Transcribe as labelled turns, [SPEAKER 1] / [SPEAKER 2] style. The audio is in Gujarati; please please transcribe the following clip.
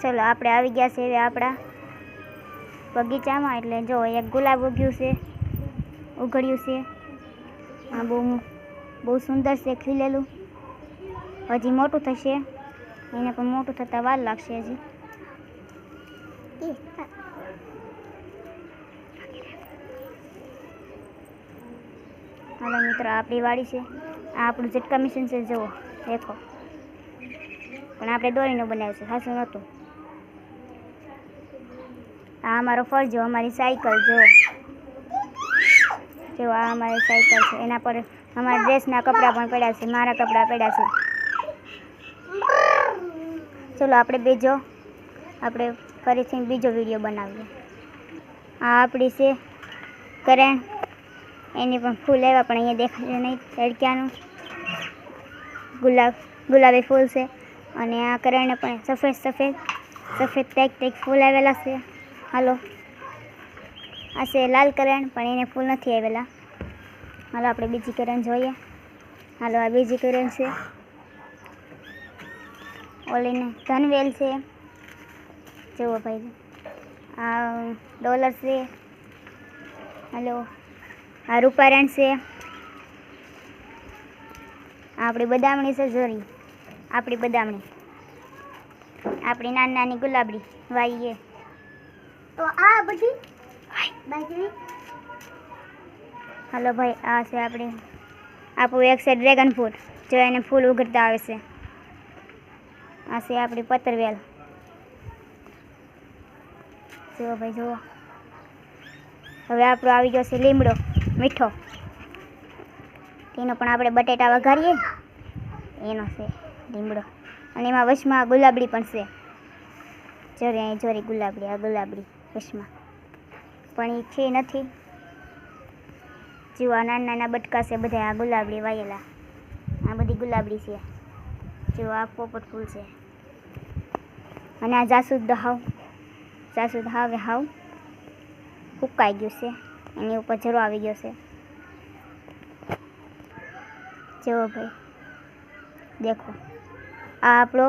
[SPEAKER 1] ચલો આપણે આવી ગયા છે હવે આપણા બગીચામાં. એટલે જો એક ગુલાબ ઉગ્યું છે, ઉઘડ્યું છે. આ બહુ સુંદર છે ખીલેલું. હજી મોટું થશે, એને પણ મોટું થતાં વાર લાગશે હજી. હાલો મિત્રો, આપણી વાડી છે. આ આપણું ઝટકા મિશન છે, જુઓ દેખો. પણ આપણે દોરીનું બનાવ્યું છે, ખાસું નહોતું. આ અમારો ફરજો, અમારી સાયકલ જો આ અમારી સાયકલ છે. એના પર અમારા ડ્રેસના કપડાં પણ પડ્યા છે, મારા કપડાં પડ્યા છે. ચલો આપણે ફરીથી બીજો વિડીયો બનાવીએ. આ આપણી છે કરેણ, એની પણ ફૂલ આવ્યા પણ અહીંયા દેખાય નહીં. તડક્યાનું ગુલાબી ફૂલ છે. અને આ કરેણને પણ સફેદ ટેક ફૂલ આવેલા છે. હાલો, આ છે લાલ કરેણ, પણ એને ફૂલ નથી આવેલા. હાલો આપણે બીજી કરેણ જોઈએ. હાલો, આ બીજી કરેણ છે. ઓલીને ધનવેલ છે, જુઓ ભાઈ. આ ડોલર છે. હાલો, આ રૂપારેણ છે. આપણી બદામણી છે, જોરી આપણી બદામણી. આપણી નાની ગુલાબડી વાઈએ. તો આ બધી બાજરી. હાલો ભાઈ, આ છે આપણું એક છે ડ્રેગન ફ્રૂટ, જો એને ફૂલ ઉઘડતા આવે છે. આ છે આપણી પતરવેલ, જુઓ ભાઈ જુઓ. હવે આપણો આવી ગયો છે લીમડો મીઠો, તેનો પણ આપણે બટેટા વઘારીએ એનો છે લીમડો. અને એમાં વચમાં ગુલાબડી પણ છે, જોરી અહીં જોરી ગુલાબડી. આ ગુલાબડી વચમાં પણ એ છે નથી. જુઓ આ નાના બટકા છે બધા, આ ગુલાબડી વાયેલા. આ બધી ગુલાબડી છે. જો આ પોપટ ફૂલ છે. અને આ જાસૂદ હાવ ફૂકાઈ ગયું છે, એની ઉપર જરો આવી ગયો છે. જુઓ ભાઈ દેખો, આ આપણો